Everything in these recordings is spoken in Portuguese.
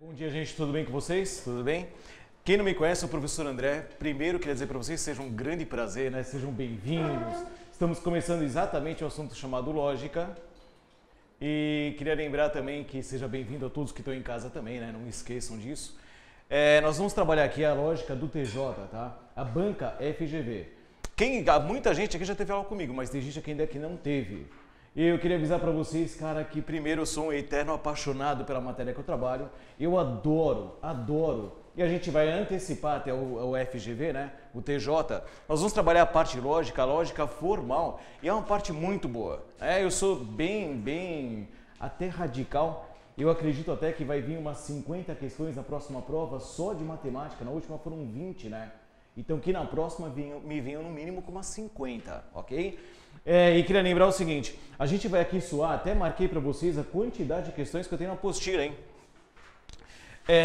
Bom dia, gente. Tudo bem com vocês? Tudo bem? Quem não me conhece, eu sou o professor André. Primeiro, queria dizer para vocês que seja um grande prazer, né? Sejam bem-vindos. Estamos começando exatamente o assunto chamado lógica. E queria lembrar também que seja bem-vindo a todos que estão em casa também, né? Não esqueçam disso. Nós vamos trabalhar aqui a lógica do TJ, tá? A banca FGV. Muita gente aqui já teve aula comigo, mas tem gente aqui ainda que não teve. E eu queria avisar para vocês, cara, que primeiro eu sou um eterno apaixonado pela matéria que eu trabalho. Eu adoro. E a gente vai antecipar até o FGV, né? O TJ. Nós vamos trabalhar a parte lógica, a lógica formal. E é uma parte muito boa. Eu sou bem até radical. Eu acredito até que vai vir umas 50 questões na próxima prova só de matemática. Na última foram 20, né? Então que na próxima me venham no mínimo com umas 50, ok? E queria lembrar o seguinte, a gente vai aqui suar, até marquei para vocês a quantidade de questões que eu tenho na apostila, hein?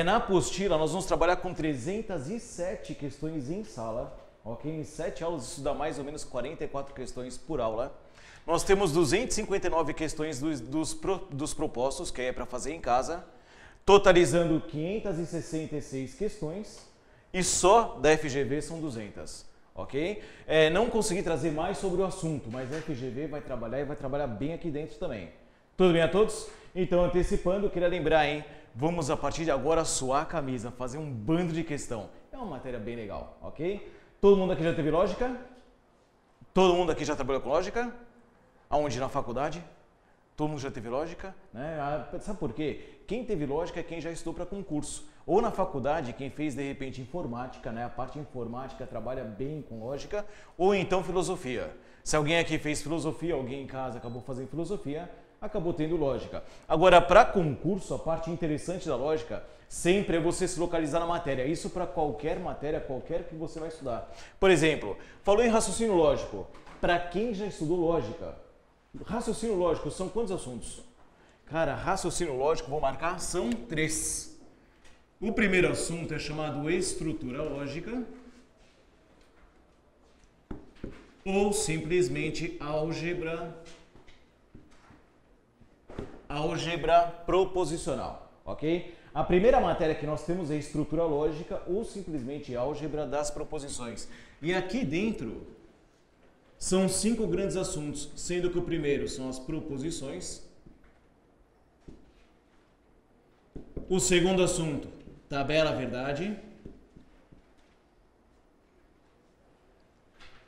Na apostila nós vamos trabalhar com 307 questões em sala, ok? Em 7 aulas isso dá mais ou menos 44 questões por aula. Nós temos 259 questões dos propostos, que é para fazer em casa, totalizando 566 questões e só da FGV são 200. Ok? Não consegui trazer mais sobre o assunto, mas a FGV vai trabalhar e vai trabalhar bem aqui dentro também. Tudo bem a todos? Então, antecipando, eu queria lembrar, hein? Vamos a partir de agora suar a camisa, fazer um bando de questão. É uma matéria bem legal, ok? Todo mundo aqui já teve lógica? Todo mundo aqui já trabalhou com lógica? Aonde? Na faculdade? Todo mundo já teve lógica? Né? Sabe por quê? Quem teve lógica é quem já estudou para concurso. Ou na faculdade, quem fez de repente informática, né? A parte informática trabalha bem com lógica. Ou então filosofia. Se alguém aqui fez filosofia, alguém em casa acabou fazendo filosofia, acabou tendo lógica. Agora, para concurso, a parte interessante da lógica sempre é você se localizar na matéria. Isso para qualquer matéria, qualquer que você vai estudar. Por exemplo, falou em raciocínio lógico. Para quem já estudou lógica, raciocínio lógico são quantos assuntos? Cara, raciocínio lógico, vou marcar, são 3. O primeiro assunto é chamado estrutura lógica ou simplesmente álgebra proposicional, ok? A primeira matéria que nós temos é estrutura lógica ou simplesmente álgebra das proposições. E aqui dentro são 5 grandes assuntos, sendo que o primeiro são as proposições. O segundo assunto, tabela verdade.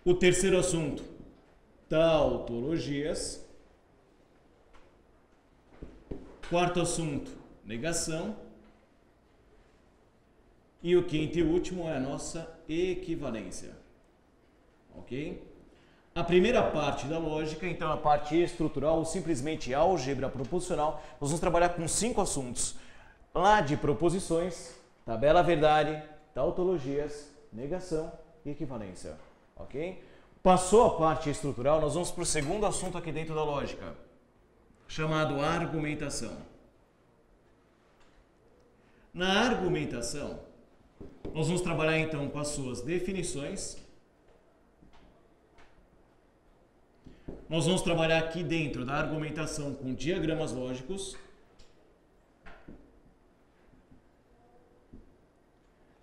O terceiro assunto, tautologias. Quarto assunto, negação. E o quinto e último é a nossa equivalência. Ok? A primeira parte da lógica, então a parte estrutural ou simplesmente álgebra proposicional, nós vamos trabalhar com 5 assuntos. Lá de proposições, tabela verdade, tautologias, negação e equivalência. Ok? Passou a parte estrutural, nós vamos para o segundo assunto aqui dentro da lógica, chamado argumentação. Na argumentação, nós vamos trabalhar então com as suas definições. Nós vamos trabalhar aqui dentro da argumentação com diagramas lógicos.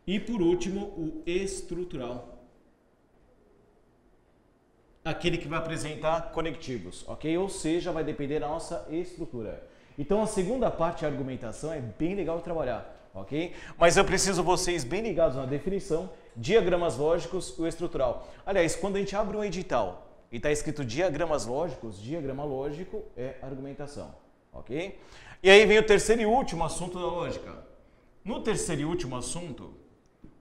E por último, o estrutural. Aquele que vai apresentar conectivos, ok? Ou seja, vai depender da nossa estrutura. Então a segunda parte, a argumentação, é bem legal de trabalhar, ok? Mas eu preciso vocês bem ligados na definição, diagramas lógicos e o estrutural. Aliás, quando a gente abre um edital e está escrito diagramas lógicos, diagrama lógico é argumentação, ok? E aí vem o terceiro e último assunto da lógica. No terceiro e último assunto,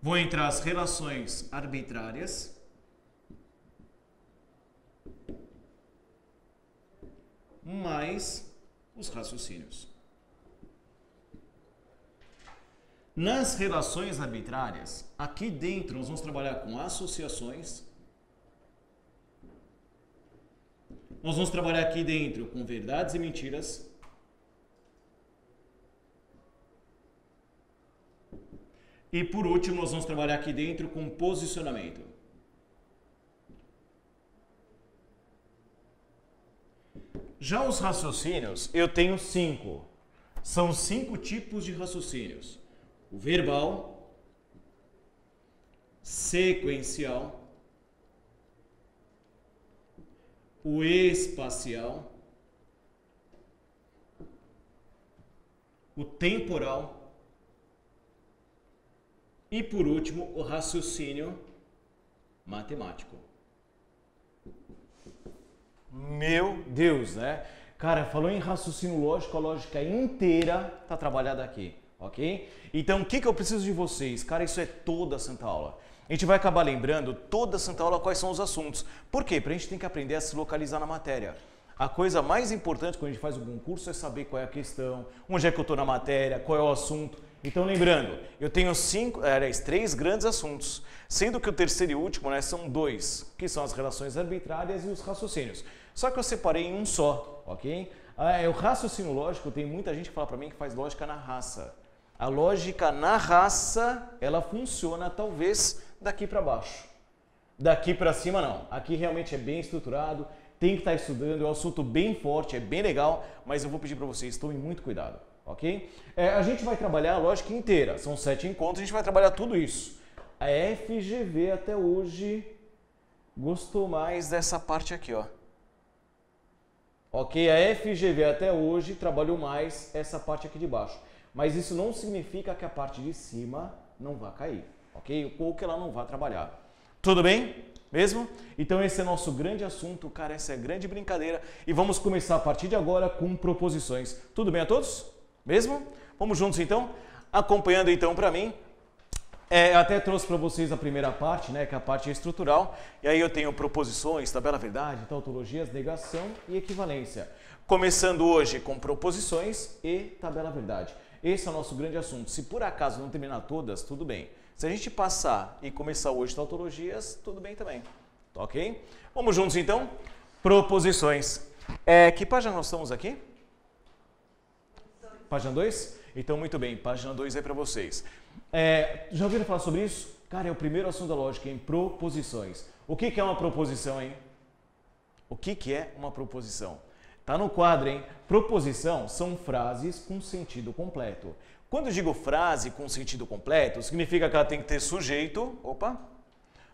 vão entrar as relações arbitrárias, mais os raciocínios. Nas relações arbitrárias, aqui dentro nós vamos trabalhar com associações. Nós vamos trabalhar aqui dentro com verdades e mentiras. E por último, nós vamos trabalhar aqui dentro com posicionamento. Já os raciocínios, eu tenho 5. São 5 tipos de raciocínios. O verbal, sequencial, o espacial, o temporal e, por último, o raciocínio matemático. Meu Deus, né? Cara, falou em raciocínio lógico, a lógica inteira está trabalhada aqui, ok? Então, o que eu preciso de vocês? Cara, isso é toda a Santa Aula. A gente vai acabar lembrando toda a Santa Aula quais são os assuntos. Por quê? Porque a gente tem que aprender a se localizar na matéria. A coisa mais importante quando a gente faz algum curso é saber qual é a questão, onde é que eu estou na matéria, qual é o assunto. Então, lembrando, eu tenho 3 grandes assuntos, sendo que o terceiro e último, né, são 2, que são as relações arbitrárias e os raciocínios. Só que eu separei em um só, ok? O raciocínio lógico, tem muita gente que fala para mim que faz lógica na raça. A lógica na raça, ela funciona talvez daqui para baixo. Daqui para cima não. Aqui realmente é bem estruturado, tem que estar estudando, é um assunto bem forte, é bem legal, mas eu vou pedir para vocês, tomem muito cuidado, ok? A gente vai trabalhar a lógica inteira, são 7 encontros, a gente vai trabalhar tudo isso. A FGV até hoje gostou mais dessa parte aqui, ó. Ok, a FGV até hoje trabalhou mais essa parte aqui de baixo. Mas isso não significa que a parte de cima não vai cair, ok? Ou que ela não vai trabalhar. Tudo bem? Mesmo? Então esse é nosso grande assunto, cara, essa é a grande brincadeira. E vamos começar a partir de agora com proposições. Tudo bem a todos? Mesmo? Vamos juntos então? Acompanhando então para mim. Até trouxe para vocês a primeira parte, né, que é a parte estrutural, e aí eu tenho proposições, tabela verdade, tautologias, negação e equivalência. Começando hoje com proposições e tabela verdade. Esse é o nosso grande assunto. Se por acaso não terminar todas, tudo bem. Se a gente passar e começar hoje tautologias, tudo bem também. Ok? Vamos juntos então? Proposições. Que página nós estamos aqui? Página 2? Então, muito bem, página 2 é para vocês. Já ouviram falar sobre isso? Cara, é o primeiro assunto da lógica, em proposições. O que é uma proposição, hein? O que é uma proposição? Tá no quadro, hein? Proposição são frases com sentido completo. Quando eu digo frase com sentido completo, significa que ela tem que ter sujeito,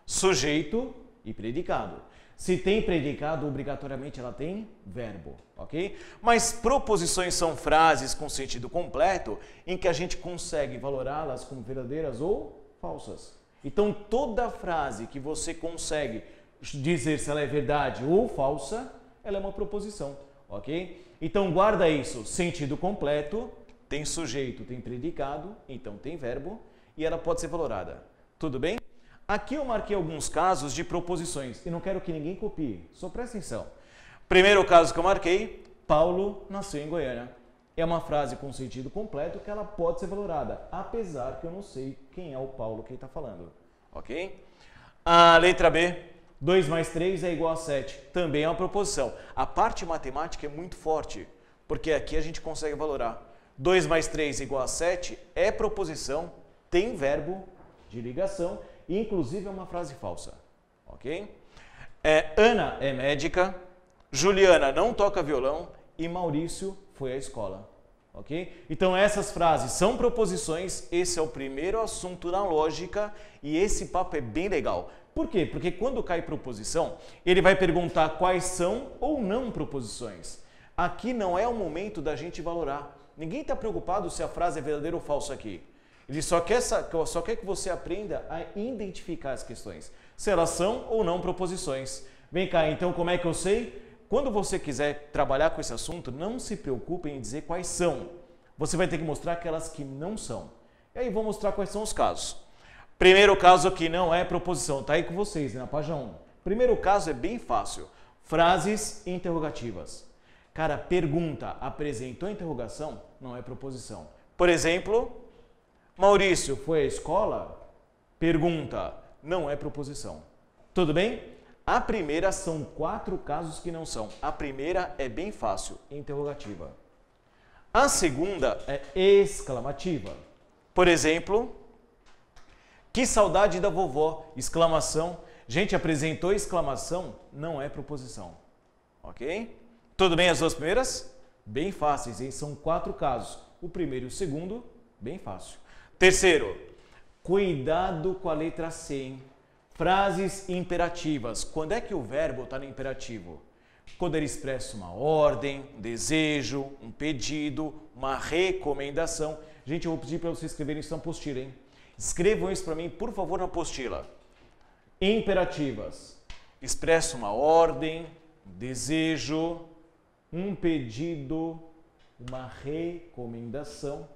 sujeito e predicado. Se tem predicado, obrigatoriamente ela tem verbo, ok? Mas proposições são frases com sentido completo em que a gente consegue valorá-las como verdadeiras ou falsas. Então, toda frase que você consegue dizer se ela é verdade ou falsa, ela é uma proposição, ok? Então, guarda isso, sentido completo, tem sujeito, tem predicado, então tem verbo e ela pode ser valorada. Tudo bem? Aqui eu marquei alguns casos de proposições e não quero que ninguém copie, só presta atenção. Primeiro caso que eu marquei, Paulo nasceu em Goiânia. É uma frase com sentido completo que ela pode ser valorada, apesar que eu não sei quem é o Paulo que está falando, ok? A letra B, 2 mais 3 é igual a 7, também é uma proposição. A parte matemática é muito forte, porque aqui a gente consegue valorar. 2 mais 3 é igual a 7 é proposição, tem verbo de ligação, e inclusive é uma frase falsa, ok? Ana é médica, Juliana não toca violão e Maurício foi à escola, ok? Então essas frases são proposições, esse é o primeiro assunto na lógica e esse papo é bem legal. Por quê? Porque quando cai proposição, ele vai perguntar quais são ou não proposições. Aqui não é o momento da gente valorar. Ninguém está preocupado se a frase é verdadeira ou falsa aqui. Ele só quer que você aprenda a identificar as questões, se elas são ou não proposições. Vem cá, então como é que eu sei? Quando você quiser trabalhar com esse assunto, não se preocupe em dizer quais são. Você vai ter que mostrar aquelas que não são. E aí vou mostrar quais são os casos. Primeiro caso que não é proposição, está aí com vocês, né, na página 1. Primeiro caso é bem fácil. Frases interrogativas. Cara, pergunta apresentou interrogação, não é proposição. Por exemplo, Maurício foi à escola? Pergunta, não é proposição. Tudo bem? A primeira são 4 casos que não são. A primeira é bem fácil, interrogativa. A segunda é exclamativa. Por exemplo, que saudade da vovó, exclamação. Gente, apresentou exclamação, não é proposição. Ok? Tudo bem as duas primeiras? Bem fáceis, hein? São 4 casos. O primeiro e o segundo, bem fácil. Terceiro, cuidado com a letra C, hein? Frases imperativas. Quando é que o verbo está no imperativo? Quando ele expressa uma ordem, um desejo, um pedido, uma recomendação. Gente, eu vou pedir para vocês escreverem isso na apostila, hein? Escrevam isso para mim, por favor, na apostila. Imperativas. Expressa uma ordem, um desejo, um pedido, uma recomendação.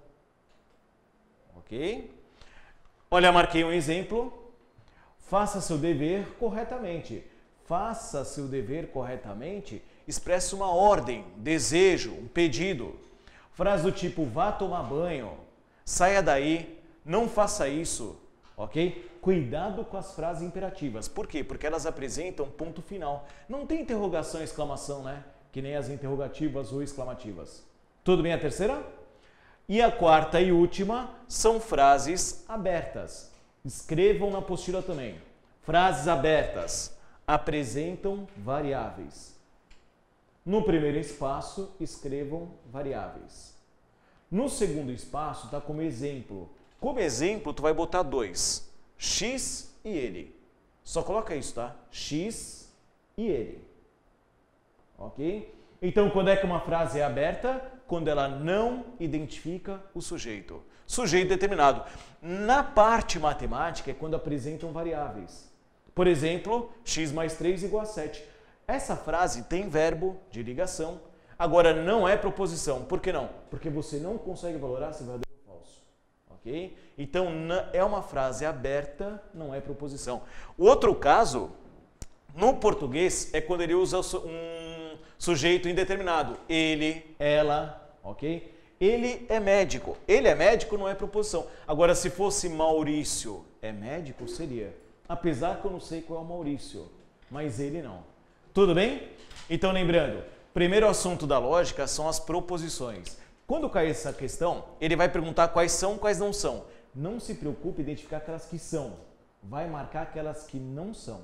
Ok? Olha, marquei um exemplo. Faça seu dever corretamente. Faça seu dever corretamente expressa uma ordem, desejo, um pedido. Frase do tipo, vá tomar banho, saia daí, não faça isso, ok? Cuidado com as frases imperativas. Por quê? Porque elas apresentam ponto final. Não tem interrogação e exclamação, né? Que nem as interrogativas ou exclamativas. Tudo bem a terceira? E a quarta e última são frases abertas. Escrevam na apostila também. Frases abertas apresentam variáveis. No primeiro espaço, escrevam variáveis. No segundo espaço, está como exemplo. Como exemplo, tu vai botar dois. X e ele. Só coloca isso, tá? X e ele. Ok? Então, quando é que uma frase é aberta? Quando ela não identifica o sujeito. Sujeito determinado. Na parte matemática é quando apresentam variáveis. Por exemplo, x mais 3 igual a 7. Essa frase tem verbo de ligação, agora não é proposição. Por que não? Porque você não consegue valorar se é verdadeiro ou falso. Ok? Então, é uma frase aberta, não é proposição. O outro caso, no português, é quando ele usa um sujeito indeterminado. Ele, ela, ok? Ele é médico. Ele é médico não é proposição. Agora, se fosse Maurício é médico, seria. Apesar que eu não sei qual é o Maurício, mas ele não. Tudo bem? Então, lembrando, primeiro assunto da lógica são as proposições. Quando cair essa questão, ele vai perguntar quais são, quais não são. Não se preocupe em identificar aquelas que são. Vai marcar aquelas que não são.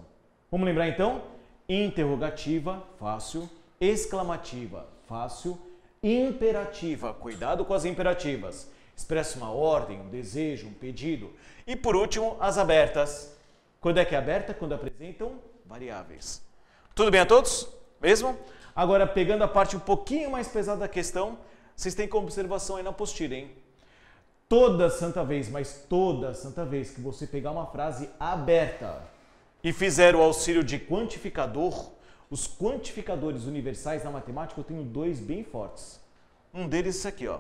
Vamos lembrar então? Interrogativa, fácil. Exclamativa, fácil. Imperativa, cuidado com as imperativas. Expressa uma ordem, um desejo, um pedido. E por último, as abertas. Quando é que é aberta? Quando apresentam variáveis. Tudo bem a todos? Mesmo? Agora, pegando a parte um pouquinho mais pesada da questão, vocês têm como observação aí na apostila, hein? Toda santa vez, mas toda santa vez que você pegar uma frase aberta e fizer o auxílio de quantificador, os quantificadores universais na matemática, eu tenho dois bem fortes. Um deles é esse aqui, ó.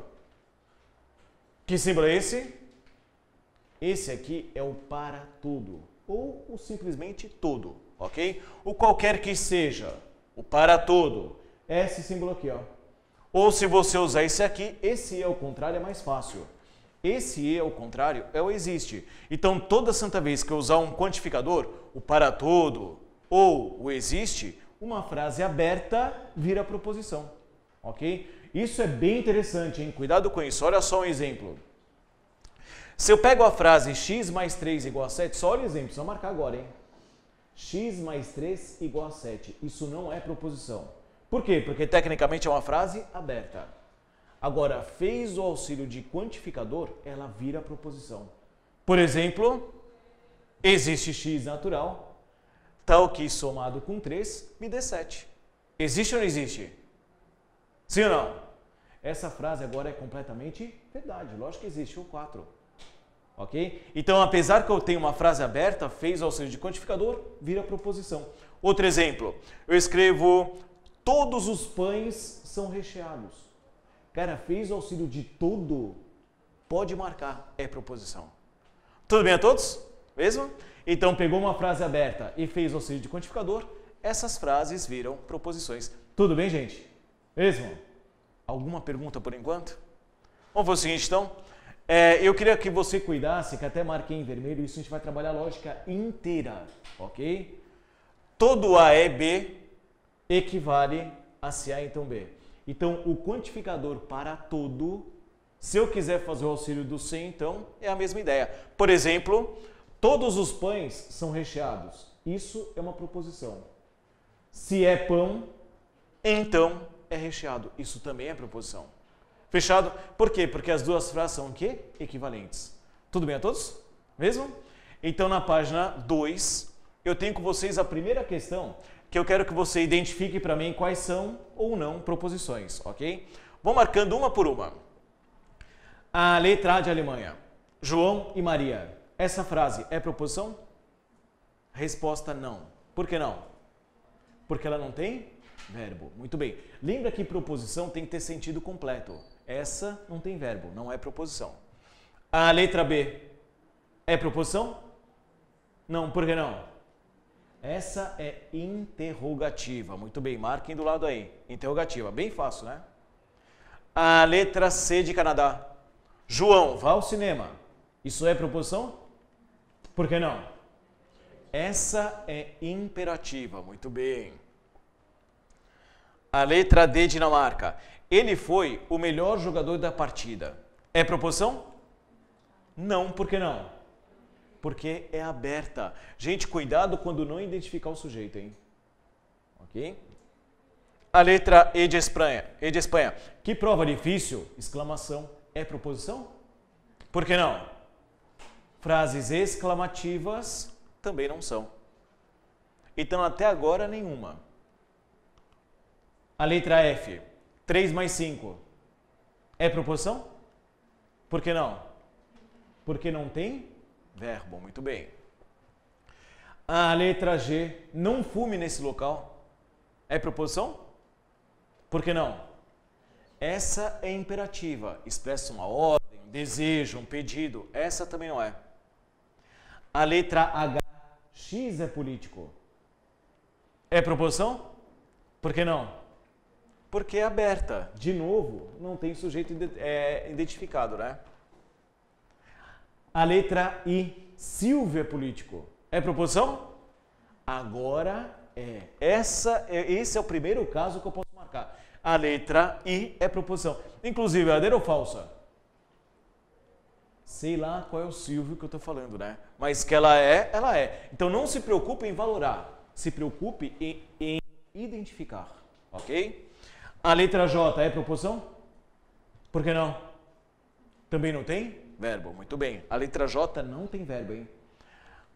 Que símbolo é esse? Esse aqui é o para tudo, ou o simplesmente todo, ok? O qualquer que seja, o para todo, é esse símbolo aqui, ó. Ou se você usar esse aqui, esse e ao contrário é mais fácil. Esse e ao contrário é o existe. Então, toda santa vez que eu usar um quantificador, o para todo ou o existe, uma frase aberta vira proposição, ok? Isso é bem interessante, hein? Cuidado com isso. Olha só um exemplo. Se eu pego a frase x mais 3 igual a 7, só olha o exemplo, só marcar agora, hein? X mais 3 igual a 7. Isso não é proposição. Por quê? Porque tecnicamente é uma frase aberta. Agora, fez o auxílio de quantificador, ela vira proposição. Por exemplo, existe x natural, tal que somado com 3 me dê 7. Existe ou não existe? Sim ou não? Essa frase agora é completamente verdade. Lógico que existe o 4. Ok? Então, apesar que eu tenho uma frase aberta, fez o auxílio de quantificador, vira proposição. Outro exemplo, eu escrevo todos os pães são recheados. Cara, fez o auxílio de todo, pode marcar, é proposição. Tudo bem a todos? Mesmo? Então, pegou uma frase aberta e fez o auxílio de quantificador, essas frases viram proposições. Tudo bem, gente? Mesmo? Alguma pergunta por enquanto? Vamos fazer o seguinte, então. Eu queria que você cuidasse, que até marquei em vermelho, isso a gente vai trabalhar a lógica inteira, ok? Todo A é B equivale a se A, então B. Então, o quantificador para todo, se eu quiser fazer o auxílio do C, então, é a mesma ideia. Por exemplo, todos os pães são recheados. Isso é uma proposição. Se é pão, então é recheado. Isso também é proposição. Fechado? Por quê? Porque as duas frases são o quê? Equivalentes. Tudo bem a todos? Mesmo? Então, na página 2, eu tenho com vocês a primeira questão, que eu quero que você identifique para mim quais são ou não proposições, ok? Vou marcando uma por uma. A letra A de Alemanha. João e Maria. Essa frase é proposição? Resposta não. Por que não? Porque ela não tem verbo. Muito bem. Lembra que proposição tem que ter sentido completo. Essa não tem verbo, não é proposição. A letra B é proposição? Não, por que não? Essa é interrogativa. Muito bem, marquem do lado aí. Interrogativa, bem fácil, né? A letra C de Canadá. João, vá ao cinema. Isso é proposição? Por que não? Essa é imperativa. Muito bem. A letra D de Dinamarca. Ele foi o melhor jogador da partida. É proposição? Não, por que não? Porque é aberta. Gente, cuidado quando não identificar o sujeito, hein? Ok? A letra E de Espanha. E de Espanha. Que prova difícil! Exclamação. É proposição? Por que não? Frases exclamativas também não são. Então, até agora, nenhuma. A letra F. 3 mais 5. É proposição? Por que não? Porque não tem verbo. Muito bem. A letra G. Não fume nesse local. É proposição? Por que não? Essa é imperativa. Expressa uma ordem, um desejo, um pedido. Essa também não é. A letra H. X é político. É proposição? Por que não? Porque é aberta. De novo, não tem sujeito identificado, né? A letra I. Silvio é político. É proposição? Agora é. Esse é o primeiro caso que eu posso marcar. A letra I é proposição. Inclusive, verdadeira ou falsa? Sei lá qual é o Silvio que eu estou falando, né? Mas que ela é, ela é. Então não se preocupe em valorar. Se preocupe em identificar. Ok? A letra J é proposição? Por que não? Também não tem verbo. Muito bem. A letra J não tem verbo, hein?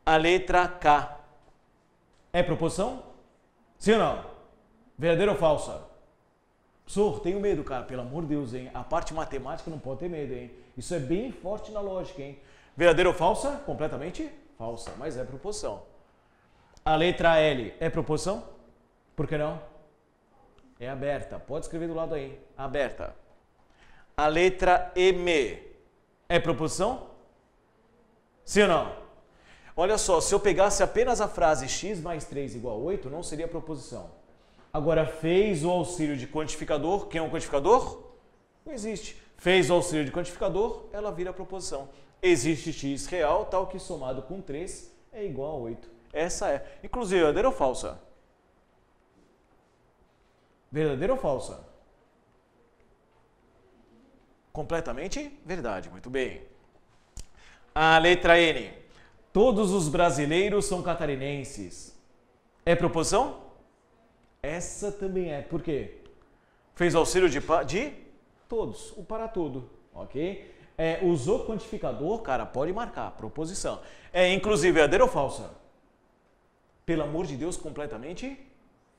A letra K é proposição? Sim ou não? Verdadeira ou falsa? Professor, tenho medo, cara. Pelo amor de Deus, hein? A parte matemática não pode ter medo, hein? Isso é bem forte na lógica, hein? Verdadeira ou falsa? Completamente falsa, mas é proposição. A letra L é proposição? Por que não? É aberta. Pode escrever do lado aí. Aberta. A letra M é proposição? Sim ou não? Olha só, se eu pegasse apenas a frase x mais 3 igual a 8, não seria proposição. Agora, fez o auxílio de quantificador. Quem é um quantificador? Não existe. Fez o auxílio de quantificador, ela vira proposição. Existe x real, tal que somado com 3 é igual a 8. Essa é. Inclusive, verdadeira ou falsa? Verdadeira ou falsa? Completamente verdade. Muito bem. A letra N. Todos os brasileiros são catarinenses. É proposição? Essa também é. Por quê? Fez auxílio de todos. O para tudo. Ok? Usou quantificador, cara, pode marcar. Proposição. Inclusive, verdadeira ou falsa? Pelo amor de Deus, completamente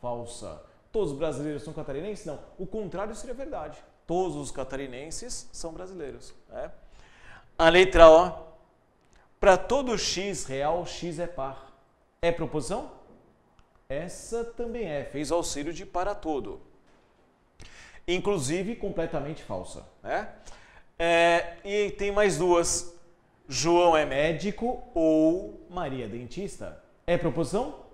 falsa. Todos os brasileiros são catarinenses? Não. O contrário seria verdade. Todos os catarinenses são brasileiros. Né? A letra O. Para todo x real, x é par. É proposição? Essa também é. Fez auxílio de para todo. Inclusive, completamente falsa. Né? E tem mais duas. João é médico ou Maria é dentista. É proposição?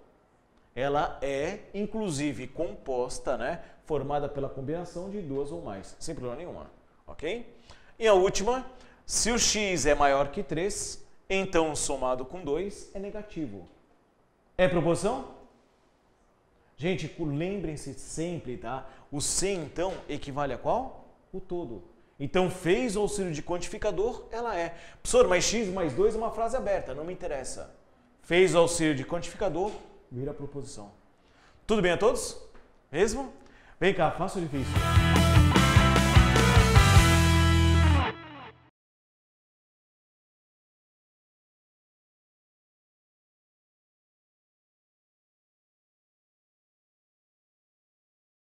Ela é, inclusive, composta, né? Formada pela combinação de duas ou mais. Sem problema nenhuma. Ok? E a última. Se o x é maior que 3, então somado com 2 é negativo. É proposição? Gente, lembrem-se sempre, tá? O C, então, equivale a qual? O todo. Então, fez o auxílio de quantificador, ela é. Professor, mas x mais 2 é uma frase aberta, não me interessa. Fez o auxílio de quantificador, vira proposição. Tudo bem a todos? Mesmo? Vem cá, faça o difícil.